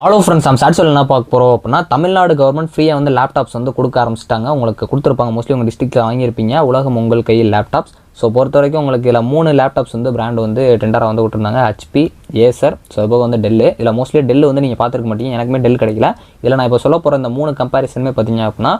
Hello friends, நம்ம சாட்சியில் என்ன பார்க்க போகிறோம் அப்படின்னா, தமிழ்நாடு கவர்மெண்ட் ஃப்ரீயாக வந்து லேப்டாப்ஸ் வந்து கொடுக்க ஆரம்பிச்சிட்டாங்க. உங்களுக்கு கொடுத்துருப்பாங்க, மோஸ்ட்லி உங்கள் டிஸ்ட்ரிக்ட்டில் வாங்கியிருப்பீங்க. உலகம் உங்கள் கையில் லேப்டாப்ஸ். ஸோ பொறுத்த வரைக்கும் உங்களுக்கு இதில் 3 லேப்டாப்ஸ் வந்து பிராண்ட் வந்து டெண்டராக வந்து விட்டுருந்தாங்க. HP, ஏசர், ஸோ இப்போ வந்து டெல்லு. இதில் மோஸ்ட்லி டெல்லு வந்து நீங்கள் பார்த்துருக்க மாட்டீங்க. எனக்குமே டெல் கிடைக்கல. இதில் நான் இப்போ சொல்ல போகிற இந்த 3 கம்பேரிசனுமே பார்த்தீங்க அப்படின்னா,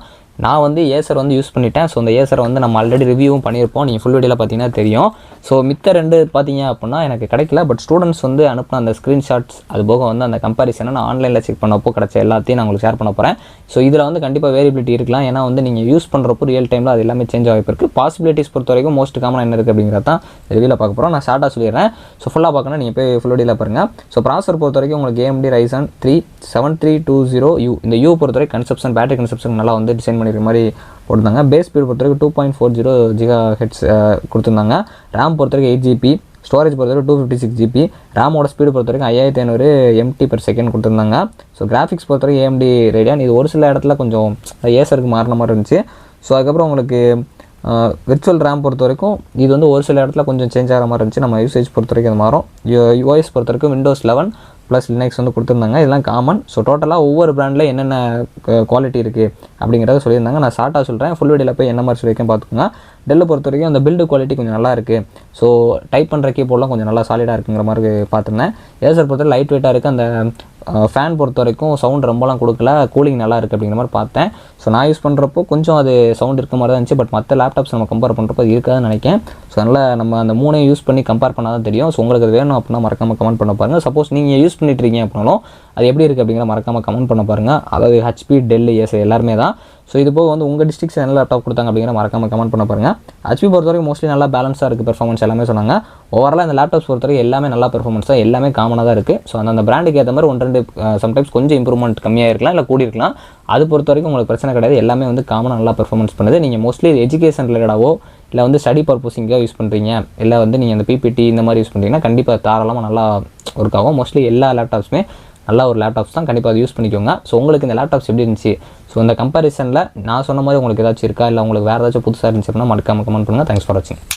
நான் வந்து ஏசர் வந்து யூஸ் பண்ணிட்டேன். ஸோ இந்த ஏசரை வந்து நம்ம ஆல்ரெடி ரிவ்யூவும் பண்ணியிருப்போம். நீங்கள் ஃபுல் வீடியோவில் பார்த்தீங்கன்னா தெரியும். ஸோ மித்த 2 பார்த்தீங்க அப்படின்னா எனக்கு கிடைக்கல. பட் ஸ்டூடெண்ட்ஸ் வந்து அனுப்பின அந்த ஸ்க்ரீன்ஷாட்ஸ் அது போக வந்து அந்த கம்பேரிசனை நான் ஆன்லைனில் செக் பண்ணப்போ கிடச்ச எல்லாத்தையும் நான் உங்களுக்கு ஷேர் பண்ண போகிறேன். ஸோ இதில் வந்து கண்டிப்பாக வேரியபிலிட்டி இருக்கலாம். ஏன்னா வந்து நீங்கள் யூஸ் பண்ணுறப்போ ரியல் டைமில் அது எல்லாமே சேஞ்ச் ஆகிப்பு இருக்குது. பாசிபிலிட்டிஸ் பொறுத்த வரைக்கும் மோஸ்ட் காமனாக என்ன இருக்குது அப்படிங்கிறத தான் ரிவியூவில் பார்க்க போகிறோம். நான் ஷார்ட்டாக சொல்லிடுறேன். ஸோ ஃபுல்லாக பார்க்கணும், நீங்கள் போய் ஃபுல் வீடியோவில் பாருங்கள். ஸோ ப்ராசர் பொறுத்த வரைக்கும் உங்களுக்கு AMD Ryzen 3 7320U. இந்த U பொறுத்த வரைக்கும் கன்செப்ஷன் பேட்டரி கன்செப்ஷன் நல்லா வந்து டிசைன் பண்ணிக்கிற மாதிரி போட்டிருந்தாங்க. பேஸ் ஸ்பீடு பொறுத்த வரைக்கும் 2.40 GHz கொடுத்துருந்தாங்க. ரேம் பொறுத்த வரைக்கும் 8GB, ஸ்டோரேஜ் பொறுத்த வரைக்கும் 256GB, ரேமோட ஸ்பீடு பொறுத்த வரைக்கும் 5500 MT/s கொடுத்துருந்தாங்க. ஸோ கிராஃபிக்ஸ் பொறுத்த வரைக்கும் AMD Radeon. இது ஒரு சில இடத்துல கொஞ்சம் ஏசருக்கு மாறின மாதிரி இருந்துச்சு. ஸோ அதுக்கப்புறம் உங்களுக்கு விர்ச்சுவல் ரேம் பொறுத்த வரைக்கும் இது வந்து ஒரு சில இடத்துல கொஞ்சம் சேஞ்ச் ஆகிற மாதிரி இருந்துச்சு. நம்ம யூசேஜ் பொறுத்த வரைக்கும் அது மாறும். OS பொறுத்த வரைக்கும் Windows 11 + Linux வந்து கொடுத்துருந்தாங்க. இதெல்லாம் காமன். ஸோ டோட்டலாக ஒவ்வொரு பிராண்டில் என்னென்ன குவாலிட்டி இருக்குது அப்படிங்கிறத சொல்லியிருந்தாங்க. நான் ஷார்ட்டாக சொல்கிறேன். ஃபுல் வீடியோவில் போய் என்ன மாதிரி சொல்லியிருக்கேன் பார்த்துக்கோங்க. டெல்லை பொறுத்த வரைக்கும் அந்த பில்டு குவாலிட்டி கொஞ்சம் நல்லா இருக்குது. ஸோ டைப் பண்ணுற கீபோர்ட்லாம் கொஞ்சம் நல்லா சாலிடாக இருக்குங்கிற மாதிரி பார்த்துருந்தேன். ஏசர் பொறுத்த வரைக்கும் லைட் வெயிட்டாக இருக்குது. அந்த ஃபேன் பொறுத்த வரைக்கும் சவுண்ட் ரொம்பலாம் கொடுக்கல, கூலிங் நல்லா இருக்குது அப்படிங்கிற மாதிரி பார்த்தேன். ஸோ நான் யூஸ் பண்ணுறப்போ கொஞ்சம் அது சவுண்ட் இருக்க மாதிரி தான் இருந்துச்சு. பட் மற்ற லேப்டாப்ஸ் நம்ம கம்பேர் பண்ணுறப்போ அது இருக்காதுன்னு நினைக்கிறேன். ஸோ அதனால் நம்ம அந்த 3 யூஸ் பண்ணி கம்பேர் பண்ணால் தான் தெரியும். ஸோ உங்களுக்கு அது வேணும் அப்படின்னா மறக்காமல் கமெண்ட் பண்ண பாருங்கள். சப்போஸ் நீங்கள் யூஸ் பண்ணிட்டு இருக்கீங்க அப்படின்னாலும் அது எப்படி இருக்குது அப்படிங்கிற மறக்காமல் கமெண்ட் பண்ண பாருங்கள். அதாவது HP, டெல், ஏசர் எல்லாருமே தான். ஸோ இது போக வந்து உங்கள் டிஸ்ட்ரிக்ஸ் என்ன லேப்டாப் கொடுத்தாங்க அப்படிங்கிற மறக்காமல் கமெண்ட் பண்ண பாருங்கள். HP பொறுத்த வரைக்கும் மோஸ்ட்லி நல்லா பேலன்ஸாக இருக்குது பெர்ஃபார்மன்ஸ் எல்லாமே சொன்னாங்க. ஓவராலாக இந்த லேப்டாப்ஸ் பொறுத்த வரைக்கும் எல்லாமே நல்லா பெர்ஃபார்மன்ஸ் தான், எல்லாமே காமனாக தான் இருக்குது. ஸோ அந்த பிராண்டுக்கு ஏற்ற மாதிரி 1-2 சம்டைம்ஸ் கொஞ்சம் இம்ப்ரூவ்மெண்ட் கம்மியாக இருக்கலாம், இல்லை கூடி இருக்கலாம். அது பொறுத்த வரைக்கும் உங்களுக்கு பிரச்சனை கிடையாது. எல்லாமே வந்து காமனாக நல்லா பெர்ஃபார்மன்ஸ் பண்ணுது. நீங்கள் மோஸ்ட்லி எஜுகேஷன் ரிலேட்டடாவோ இல்லை வந்து ஸ்டடி பர்பஸிங்காக யூஸ் பண்ணுறீங்க, இல்லை வந்து நீங்கள் அந்த PPT இந்த மாதிரி யூஸ் பண்ணுறீங்கன்னா கண்டிப்பாக தாராளமாக நல்லா ஒர்க் ஆகும். மோஸ்ட்லி எல்லா லேப்டாப்ஸுமே நல்ல ஒரு லேப்டாப்ஸ் தான், கண்டிப்பாக அதை யூஸ் பண்ணிக்கோங்க. ஸோ உங்களுக்கு இந்த லேப்டாப்ஸ் எப்படி இருந்துச்சு, ஸோ இந்த கம்பேரிசனில் நான் சொன்ன மாதிரி உங்களுக்கு ஏதாச்சும் இருக்கா, இல்லை உங்களுக்கு வேறு ஏதாச்சும் புதுசாக இருந்துச்சு அப்படின்னா மறக்காமல் கமெண்ட் பண்ணுங்கள். தேங்க்ஸ் ஃபார் வாட்சிங்.